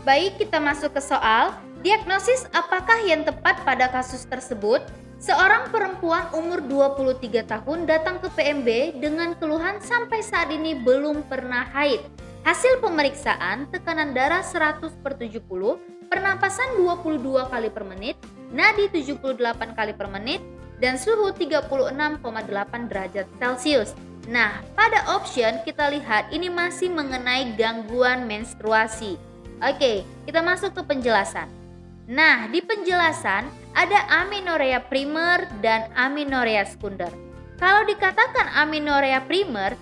Baik, kita masuk ke soal. Diagnosis apakah yang tepat pada kasus tersebut? Seorang perempuan umur 23 tahun datang ke PMB dengan keluhan sampai saat ini belum pernah haid. Hasil pemeriksaan tekanan darah 100/70, pernapasan 22 kali per menit, nadi 78 kali per menit, dan suhu 36,8 derajat Celcius. Nah, pada option kita lihat ini masih mengenai gangguan menstruasi. Oke, kita masuk ke penjelasan. Nah, di penjelasan ada amenorea primer dan amenorea sekunder. Kalau dikatakan amenorea primer,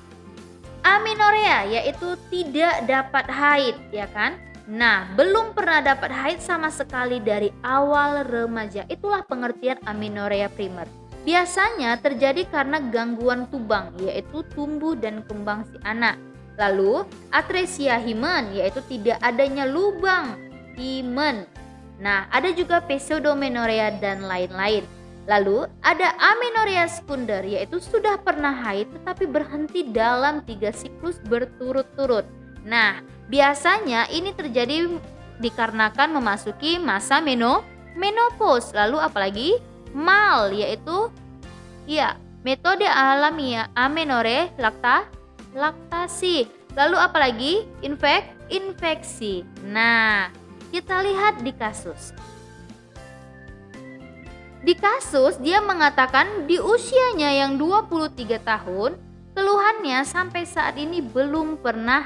amenorea yaitu tidak dapat haid, ya kan? Nah, belum pernah dapat haid sama sekali dari awal remaja. Itulah pengertian amenorea primer. Biasanya terjadi karena gangguan tubang, yaitu tumbuh dan kembang si anak. Lalu, atresia himen, yaitu tidak adanya lubang himen. Nah, ada juga pseudomenorea dan lain-lain. Lalu, ada amenorea sekunder, yaitu sudah pernah haid tetapi berhenti dalam 3 siklus berturut-turut. Nah, biasanya ini terjadi dikarenakan memasuki masa menopause. Lalu apalagi? Mal, yaitu metode alamiah amenore laktasi. Lalu apalagi? Infeksi. Nah, kita lihat di kasus. Di kasus dia mengatakan di usianya yang 23 tahun, keluhannya sampai saat ini belum pernah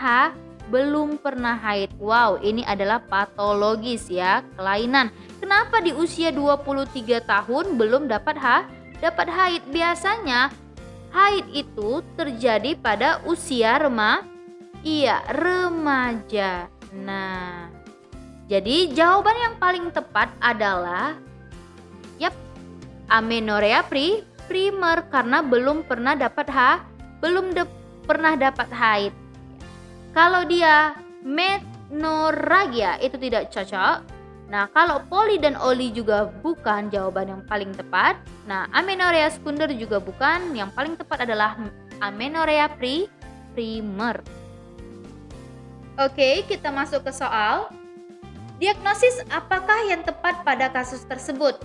haid. Wow, ini adalah patologis ya, kelainan. Kenapa di usia 23 tahun belum dapat haid? Biasanya haid itu terjadi pada usia remaja. Nah, jadi jawaban yang paling tepat adalah amenorea primer karena belum pernah dapat haid. Kalau dia menorrhagia itu tidak cocok. Nah, kalau poli dan oli juga bukan jawaban yang paling tepat. Nah, amenorea sekunder juga bukan. Yang paling tepat adalah amenorea primer. Oke, kita masuk ke soal. Diagnosis apakah yang tepat pada kasus tersebut?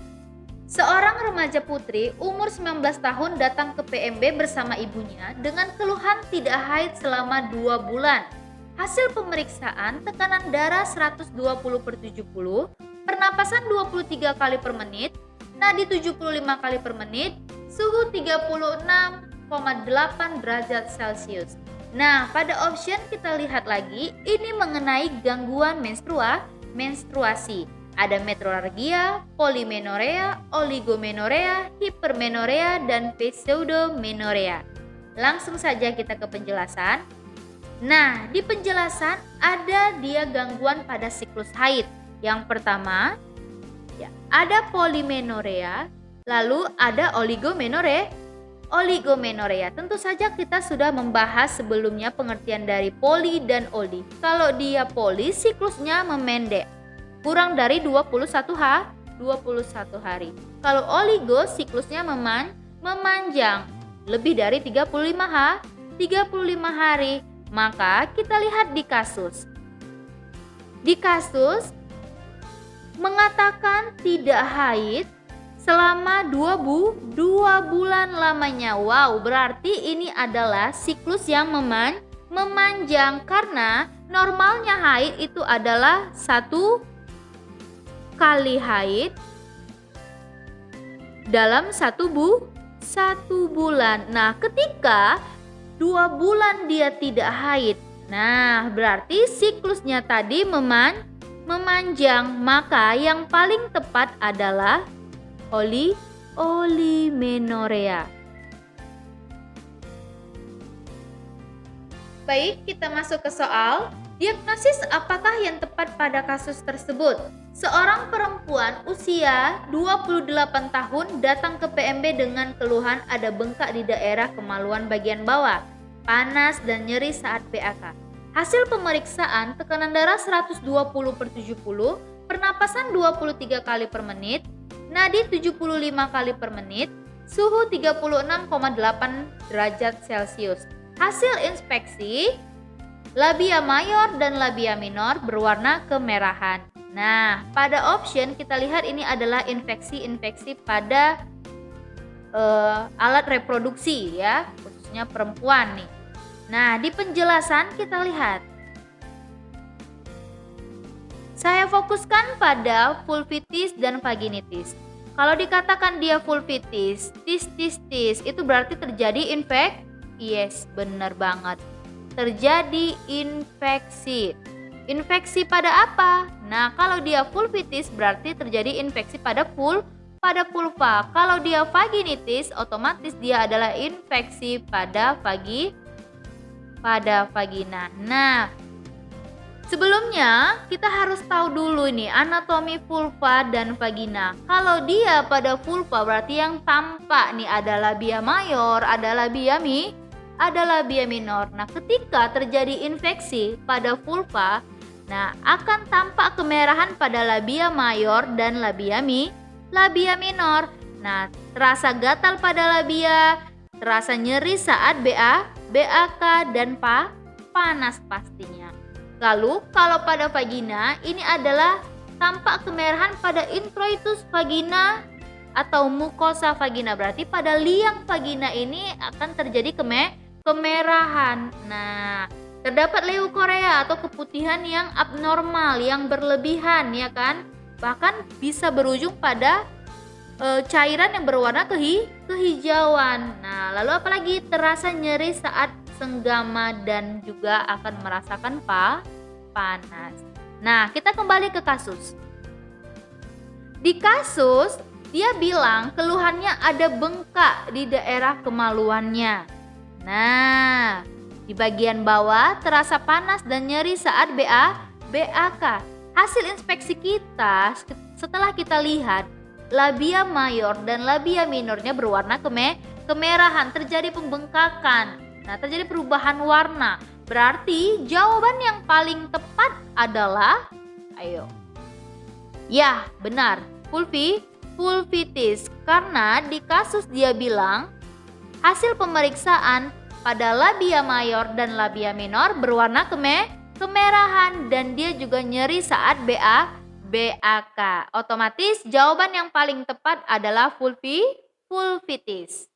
Seorang remaja putri umur 19 tahun datang ke PMB bersama ibunya dengan keluhan tidak haid selama 2 bulan. Hasil pemeriksaan tekanan darah 120/70, pernapasan 23 kali per menit, nadi 75 kali per menit, suhu 36,8 derajat Celcius. Nah, pada option kita lihat lagi, ini mengenai gangguan menstruasi. Ada metrorrhagia, polimenorea, oligomenorea, hipermenorea, dan pseudomenorea. Langsung saja kita ke penjelasan. Nah, di penjelasan ada dia gangguan pada siklus haid. Yang pertama, ada polimenorea, lalu ada oligomenorea. Tentu saja kita sudah membahas sebelumnya pengertian dari poli dan oli. Kalau dia poli, siklusnya memendek, kurang dari 21 hari. Kalau oligo, siklusnya memanjang, lebih dari 35 hari. Maka kita lihat di kasus. Di kasus mengatakan tidak haid selama 2 bulan lamanya. Wow, berarti ini adalah siklus yang memanjang karena normalnya haid itu adalah 1 kali haid dalam 1 bulan. Nah, ketika 2 bulan dia tidak haid, nah berarti siklusnya tadi memanjang. Maka yang paling tepat adalah olimenorea. Baik, kita masuk ke soal. Diagnosis apakah yang tepat pada kasus tersebut? Seorang perempuan usia 28 tahun datang ke PMB dengan keluhan ada bengkak di daerah kemaluan bagian bawah, panas dan nyeri saat PAK. Hasil pemeriksaan tekanan darah 120/70, pernapasan 23 kali per menit, nadi 75 kali per menit, suhu 36,8 derajat Celcius. Hasil inspeksi Labia mayor dan labia minor berwarna kemerahan. Nah, pada option kita lihat ini adalah infeksi-infeksi pada alat reproduksi ya, khususnya perempuan nih. Nah, di penjelasan kita lihat. Saya fokuskan pada vulvitis dan vaginitis. Kalau dikatakan dia vulvitis, tis, itu berarti terjadi yes, benar banget. Terjadi infeksi. Infeksi pada apa? Nah, kalau dia vulvitis berarti terjadi infeksi pada vulva. Kalau dia vaginitis, otomatis dia adalah infeksi pada vagina. Nah, sebelumnya kita harus tahu dulu nih anatomi vulva dan vagina. Kalau dia pada vulva berarti yang tampak nih ada labia mayor, ada labia minor. Nah, ketika terjadi infeksi pada vulva, nah akan tampak kemerahan pada labia mayor dan labia minor. Nah, terasa gatal pada labia, terasa nyeri saat BAK dan panas pastinya. Lalu kalau pada vagina ini adalah tampak kemerahan pada introitus vagina atau mukosa vagina, berarti pada liang vagina ini akan terjadi kemerahan. Nah, terdapat leukorea atau keputihan yang abnormal, yang berlebihan ya kan? Bahkan bisa berujung pada cairan yang berwarna kehijauan. Nah, lalu apalagi terasa nyeri saat senggama dan juga akan merasakan panas. Nah, kita kembali ke kasus. Di kasus, dia bilang keluhannya ada bengkak di daerah kemaluannya. Nah, di bagian bawah terasa panas dan nyeri saat BAK. Hasil inspeksi kita setelah kita lihat labia mayor dan labia minornya berwarna kemerahan, terjadi pembengkakan. Nah, terjadi perubahan warna. Berarti jawaban yang paling tepat adalah ya, benar, vulvitis. Karena di kasus dia bilang hasil pemeriksaan pada labia mayor dan labia minor berwarna kemerahan dan dia juga nyeri saat BAK. Otomatis jawaban yang paling tepat adalah vulvitis.